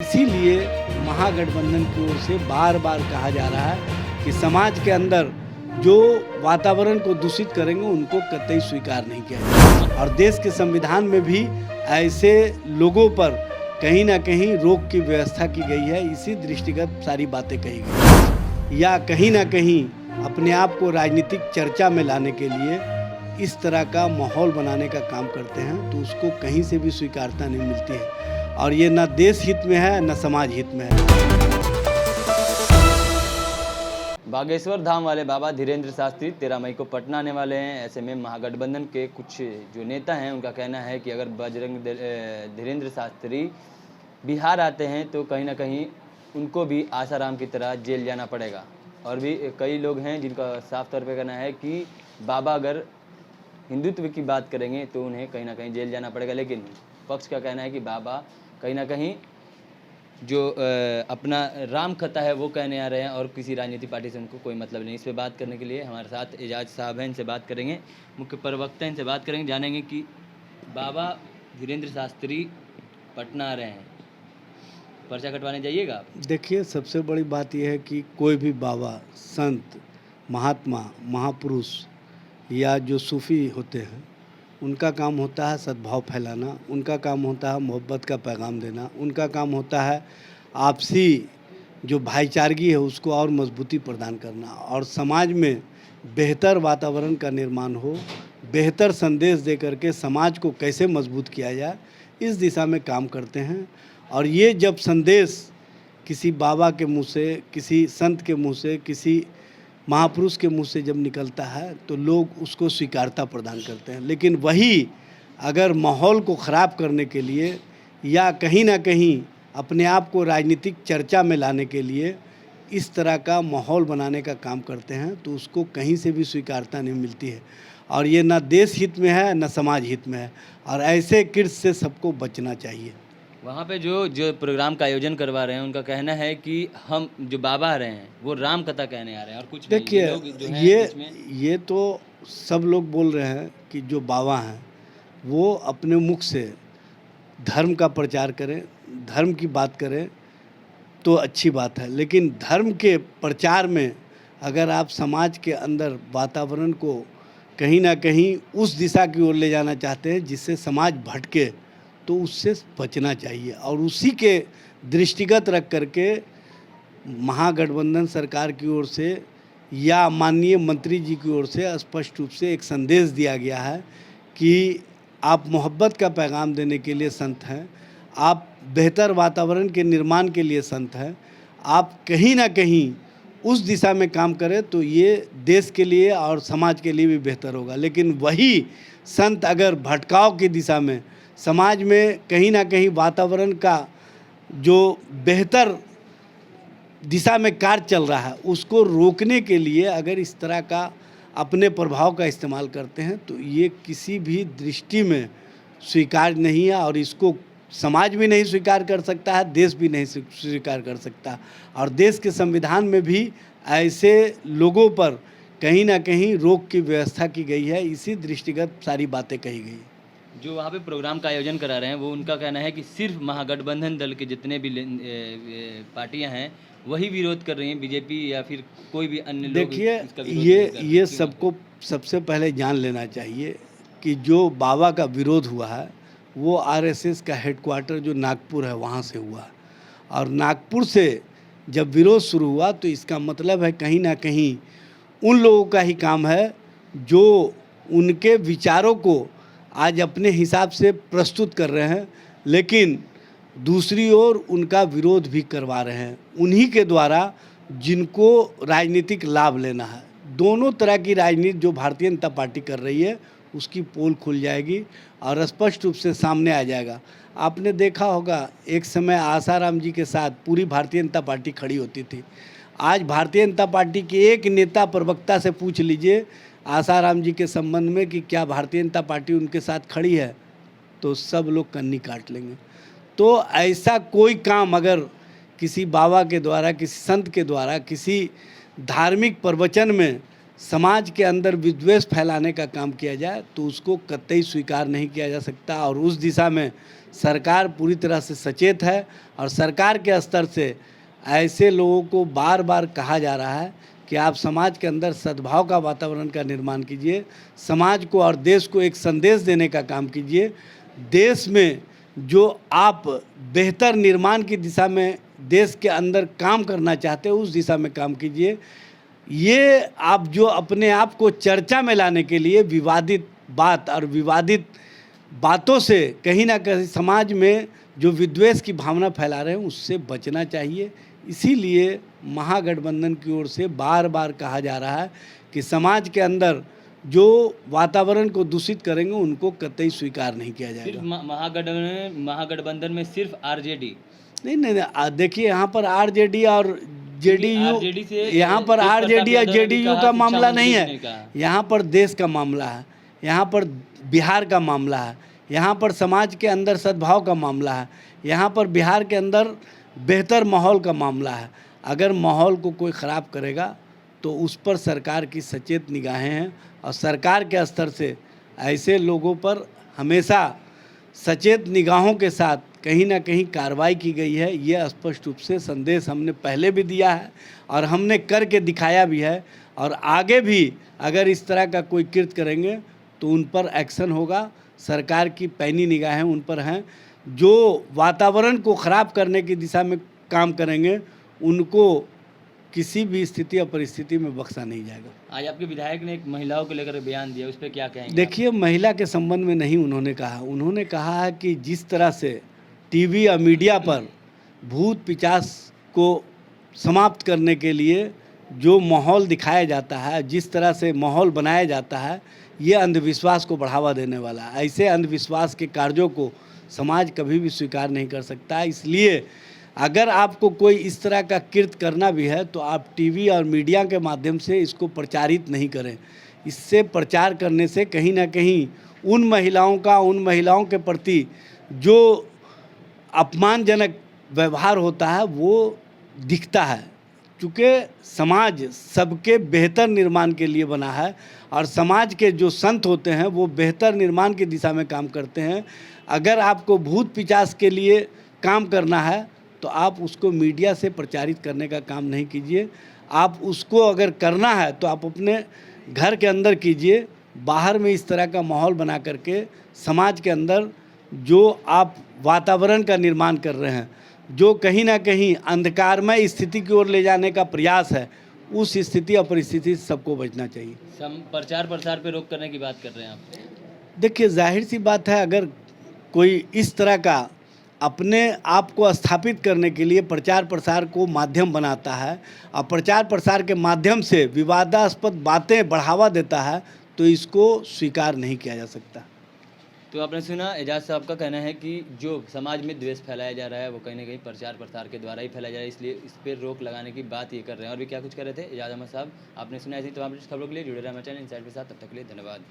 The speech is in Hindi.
इसीलिए महागठबंधन की ओर से बार बार कहा जा रहा है कि समाज के अंदर जो वातावरण को दूषित करेंगे उनको कतई स्वीकार नहीं किया जाएगा। और देश के संविधान में भी ऐसे लोगों पर कहीं ना कहीं रोक की व्यवस्था की गई है। इसी दृष्टिगत सारी बातें कही गई या कहीं ना कहीं अपने आप को राजनीतिक चर्चा में लाने के लिए इस तरह का माहौल बनाने का काम करते हैं, तो उसको कहीं से भी स्वीकारता नहीं मिलती है। और ये न देश हित में है न समाज हित में है। बागेश्वर धाम वाले बाबा धीरेन्द्र शास्त्री 13 मई को पटना आने वाले हैं। ऐसे में महागठबंधन के कुछ जो नेता हैं उनका कहना है कि अगर बजरंग धीरेन्द्र शास्त्री बिहार आते हैं तो कहीं ना कहीं उनको भी आसाराम की तरह जेल जाना पड़ेगा। और भी कई लोग हैं जिनका साफ तौर पे कहना है कि बाबा अगर हिंदुत्व की बात करेंगे तो उन्हें कहीं ना कहीं जेल जाना पड़ेगा। लेकिन पक्ष का कहना है कि बाबा कहीं ना कहीं जो अपना राम कथा है वो कहने आ रहे हैं और किसी राजनीतिक पार्टी से उनको कोई मतलब नहीं। इस पर बात करने के लिए हमारे साथ एजाज साहब हैं, इनसे बात करेंगे। मुख्य प्रवक्ता इनसे बात करेंगे, जानेंगे कि बाबा धीरेन्द्र शास्त्री पटना आ रहे हैं, पर्चा कटवाने जाइएगा आप? देखिए, सबसे बड़ी बात यह है कि कोई भी बाबा, संत, महात्मा, महापुरुष या जो सूफ़ी होते हैं उनका काम होता है सद्भाव फैलाना, उनका काम होता है मोहब्बत का पैगाम देना, उनका काम होता है आपसी जो भाईचारगी है उसको और मजबूती प्रदान करना और समाज में बेहतर वातावरण का निर्माण हो, बेहतर संदेश दे करके समाज को कैसे मजबूत किया जाए इस दिशा में काम करते हैं। और ये जब संदेश किसी बाबा के मुँह से, किसी संत के मुँह से, किसी महापुरुष के मुंह से जब निकलता है तो लोग उसको स्वीकारता प्रदान करते हैं। लेकिन वही अगर माहौल को ख़राब करने के लिए या कहीं ना कहीं अपने आप को राजनीतिक चर्चा में लाने के लिए इस तरह का माहौल बनाने का काम करते हैं तो उसको कहीं से भी स्वीकारता नहीं मिलती है। और ये न देश हित में है न समाज हित में है और ऐसे कृत्य से सबको बचना चाहिए। वहाँ पे जो प्रोग्राम का आयोजन करवा रहे हैं उनका कहना है कि हम जो बाबा आ रहे हैं वो राम कथा कहने आ रहे हैं और कुछ नहीं। देखिए, ये तो सब लोग बोल रहे हैं कि जो बाबा हैं वो अपने मुख से धर्म का प्रचार करें, धर्म की बात करें तो अच्छी बात है। लेकिन धर्म के प्रचार में अगर आप समाज के अंदर वातावरण को कहीं ना कहीं उस दिशा की ओर ले जाना चाहते हैं जिससे समाज भटके तो उससे बचना चाहिए। और उसी के दृष्टिगत रख करके महागठबंधन सरकार की ओर से या माननीय मंत्री जी की ओर से स्पष्ट रूप से एक संदेश दिया गया है कि आप मोहब्बत का पैगाम देने के लिए संत हैं, आप बेहतर वातावरण के निर्माण के लिए संत हैं, आप कहीं ना कहीं उस दिशा में काम करें तो ये देश के लिए और समाज के लिए भी बेहतर होगा। लेकिन वही संत अगर भटकाव की दिशा में समाज में कहीं ना कहीं वातावरण का जो बेहतर दिशा में कार्य चल रहा है उसको रोकने के लिए अगर इस तरह का अपने प्रभाव का इस्तेमाल करते हैं तो ये किसी भी दृष्टि में स्वीकार नहीं है और इसको समाज भी नहीं स्वीकार कर सकता है, देश भी नहीं स्वीकार कर सकता। और देश के संविधान में भी ऐसे लोगों पर कहीं ना कहीं रोक की व्यवस्था की गई है। इसी दृष्टिगत सारी बातें कही गई। जो वहाँ पे प्रोग्राम का आयोजन करा रहे हैं वो उनका कहना है कि सिर्फ महागठबंधन दल के जितने भी पार्टियां हैं वही विरोध कर रही हैं, बीजेपी या फिर कोई भी अन्य लोग। देखिए, ये सबको सबसे पहले जान लेना चाहिए कि जो बाबा का विरोध हुआ है वो आरएसएस का हेडक्वार्टर जो नागपुर है वहाँ से हुआ और नागपुर से जब विरोध शुरू हुआ तो इसका मतलब है कहीं ना कहीं उन लोगों का ही काम है जो उनके विचारों को आज अपने हिसाब से प्रस्तुत कर रहे हैं, लेकिन दूसरी ओर उनका विरोध भी करवा रहे हैं उन्हीं के द्वारा जिनको राजनीतिक लाभ लेना है। दोनों तरह की राजनीति जो भारतीय जनता पार्टी कर रही है उसकी पोल खुल जाएगी और स्पष्ट रूप से सामने आ जाएगा। आपने देखा होगा एक समय आसाराम जी के साथ पूरी भारतीय जनता पार्टी खड़ी होती थी। आज भारतीय जनता पार्टी के एक नेता प्रवक्ता से पूछ लीजिए आसाराम जी के संबंध में कि क्या भारतीय जनता पार्टी उनके साथ खड़ी है तो सब लोग कन्नी काट लेंगे। तो ऐसा कोई काम अगर किसी बाबा के द्वारा, किसी संत के द्वारा, किसी धार्मिक प्रवचन में समाज के अंदर विद्वेष फैलाने का काम किया जाए तो उसको कतई स्वीकार नहीं किया जा सकता। और उस दिशा में सरकार पूरी तरह से सचेत है और सरकार के स्तर से ऐसे लोगों को बार बार कहा जा रहा है कि आप समाज के अंदर सद्भाव का वातावरण का निर्माण कीजिए, समाज को और देश को एक संदेश देने का काम कीजिए। देश में जो आप बेहतर निर्माण की दिशा में देश के अंदर काम करना चाहते हो उस दिशा में काम कीजिए। ये आप जो अपने आप को चर्चा में लाने के लिए विवादित बात और विवादित बातों से कहीं ना कहीं समाज में जो विद्वेष की भावना फैला रहे हैं उससे बचना चाहिए। इसीलिए महागठबंधन की ओर से बार बार कहा जा रहा है कि समाज के अंदर जो वातावरण को दूषित करेंगे उनको कतई स्वीकार नहीं किया सिर्फ जाएगा। महागठबंधन में सिर्फ आरजेडी नहीं, देखिए यहाँ पर आरजेडी और RJD से जेडीयू, यहाँ पर तेज आरजेडी प्रताप या यादव ने भी जेडीयू कहा, का शिक्षा मामला नहीं मंत्री ने है, कहा। यहाँ पर देश का मामला है, यहाँ पर बिहार का मामला है, यहाँ पर समाज के अंदर सद्भाव का मामला है, यहाँ पर बिहार के अंदर बेहतर माहौल का मामला है। अगर माहौल को कोई ख़राब करेगा तो उस पर सरकार की सचेत निगाहें हैं और सरकार के स्तर से ऐसे लोगों पर हमेशा सचेत निगाहों के साथ कहीं ना कहीं कार्रवाई की गई है। ये स्पष्ट रूप से संदेश हमने पहले भी दिया है और हमने करके दिखाया भी है और आगे भी अगर इस तरह का कोई कृत्य करेंगे तो उन पर एक्शन होगा। सरकार की पैनी निगाहें उन पर हैं। जो वातावरण को ख़राब करने की दिशा में काम करेंगे उनको किसी भी स्थिति और परिस्थिति में बख्शा नहीं जाएगा। आज आपके विधायक ने एक महिलाओं को लेकर बयान दिया, उस पर क्या कहेंगे? देखिए, महिला के संबंध में नहीं उन्होंने कहा है कि जिस तरह से टीवी और मीडिया पर भूत पिशाच को समाप्त करने के लिए जो माहौल दिखाया जाता है, जिस तरह से माहौल बनाया जाता है, ये अंधविश्वास को बढ़ावा देने वाला है। ऐसे अंधविश्वास के कार्यों को समाज कभी भी स्वीकार नहीं कर सकता। इसलिए अगर आपको कोई इस तरह का कृत्य करना भी है तो आप टीवी और मीडिया के माध्यम से इसको प्रचारित नहीं करें। इससे प्रचार करने से कहीं ना कहीं उन महिलाओं के प्रति जो अपमानजनक व्यवहार होता है वो दिखता है। चूँकि समाज सबके बेहतर निर्माण के लिए बना है और समाज के जो संत होते हैं वो बेहतर निर्माण की दिशा में काम करते हैं। अगर आपको भूत पिशाच के लिए काम करना है तो आप उसको मीडिया से प्रचारित करने का काम नहीं कीजिए। आप उसको अगर करना है तो आप अपने घर के अंदर कीजिए। बाहर में इस तरह का माहौल बना करके समाज के अंदर जो आप वातावरण का निर्माण कर रहे हैं, जो कहीं ना कहीं अंधकारमय स्थिति की ओर ले जाने का प्रयास है, उस स्थिति और परिस्थिति से सबको बचना चाहिए। प्रचार प्रसार पे रोक करने की बात कर रहे हैं आप? देखिए, जाहिर सी बात है, अगर कोई इस तरह का अपने आप को स्थापित करने के लिए प्रचार प्रसार को माध्यम बनाता है और प्रचार प्रसार के माध्यम से विवादास्पद बातें बढ़ावा देता है तो इसको स्वीकार नहीं किया जा सकता। तो आपने सुना, एजाज साहब का कहना है कि जो समाज में द्वेष फैलाया जा रहा है वो कहीं ना कहीं प्रचार प्रसार के द्वारा ही फैलाया जा रहा है, इसलिए इस पर रोक लगाने की बात ये कर रहे हैं। और भी क्या कुछ कर रहे थे एजाज अहमद साहब, आपने सुना। ऐसी तमाम खबरों के लिए जुड़े रहे हमारे चैनल इनसाइड के साथ। तब तक के लिए धन्यवाद।